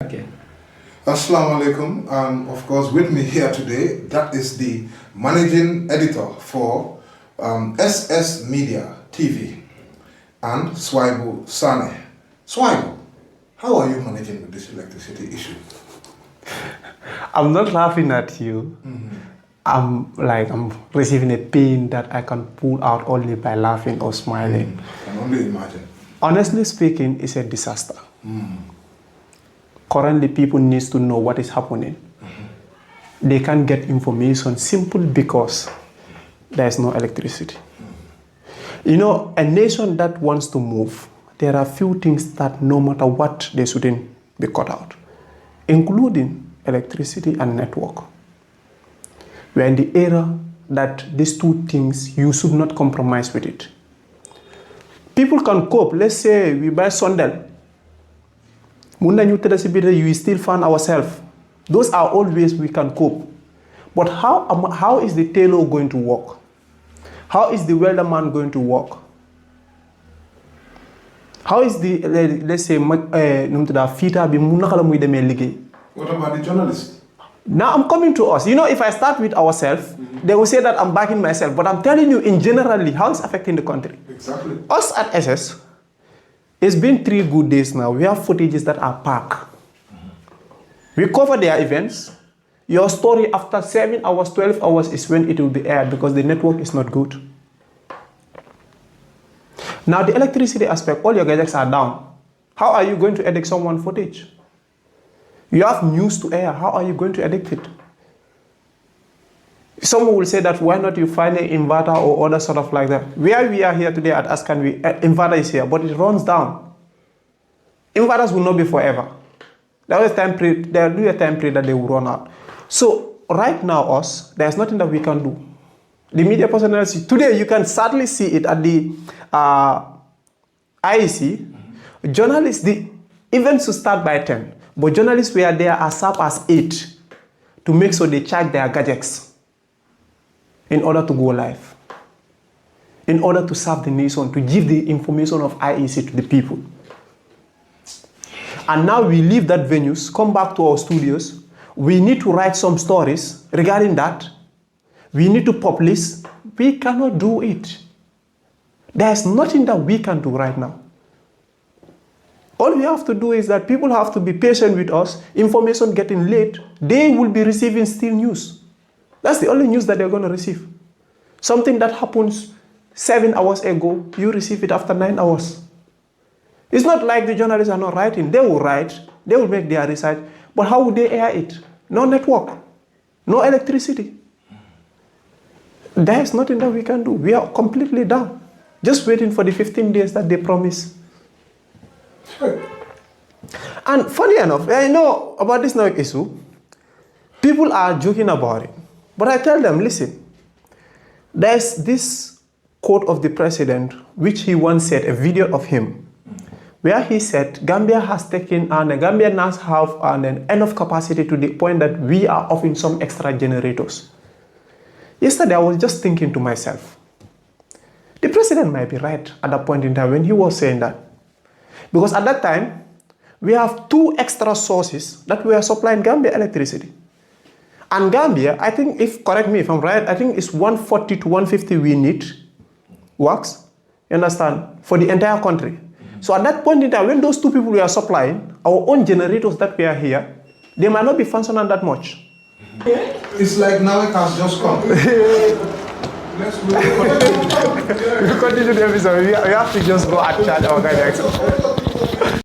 Okay. Assalamu alaikum, and of course with me here today, that is the managing editor for SS Media TV and Suaibou Sanneh. Suaibou, how are you managing with this electricity issue? I'm not laughing at you. I'm receiving a pain that I can pull out only by laughing or smiling. I can only imagine. Honestly speaking, it's a disaster. Currently, people need to know what is happening. They can't get information simply because there is no electricity. You know, a nation that wants to move, there are few things that no matter what, they shouldn't be cut out, including electricity and network. We are in the era that these two things, you should not compromise with it. People can cope. Let's say we buy Sondel. You still find ourselves. Those are all ways we can cope. But how is the tailor going to work? How is the welder man going to work? How is the, let's say, what about the journalists? Now I'm coming to us. You know, if I start with ourselves, they will say that I'm backing myself. But I'm telling you, in generally, how it's affecting the country. Exactly. Us at SS, it's been 3 good days now. We have footages that are packed. We cover their events. Your story after 7 hours, 12 hours is when it will be aired because the network is not good. Now the electricity aspect, all your gadgets are down. How are you going to edit someone's footage? You have news to air. How are you going to edit it? Someone will say that why not you find an inverter or other sort of like that. Where we are here today at Askan, inverter is here, but it runs down. Inverters will not be forever. There will be a time period that they will run out. So right now, there's nothing that we can do. The media personality, today you can sadly see it at the IEC. Journalists, the events will start by 10, but journalists were there as sharp as 8 to make sure they charge their gadgets in order to go live, in order to serve the nation, to give the information of IEC to the people. And now we leave that venues, come back to our studios. We need to write some stories regarding that. We need to publish. We cannot do it. There's nothing that we can do right now. All we have to do is that people have to be patient with us. Information getting late, they will be receiving still news. That's the only news that they're going to receive. Something that happens 7 hours ago, you receive it after 9 hours. It's not like the journalists are not writing. They will write, they will make their research, but how would they air it? No network, no electricity. There's nothing that we can do. We are completely down. Just waiting for the 15 days that they promise. And funny enough, I know about this network issue, people are joking about it. But I tell them, listen, there's this quote of the president, which he once said, a video of him, where he said, Gambia has taken, and Gambia now have enough capacity to the point that we are offering some extra generators. Yesterday, I was just thinking to myself, the president might be right at that point in time when he was saying that. Because at that time, we have 2 extra sources that we are supplying Gambia electricity. And Gambia, I think, correct me if I'm right, I think it's 140 to 150 we need works, you understand, for the entire country. So at that point in time, when those 2 people we are supplying, our own generators that we are here, they might not be functioning that much. It's like now it has just come. Let's we continue the episode. We have to just go and charge our guys.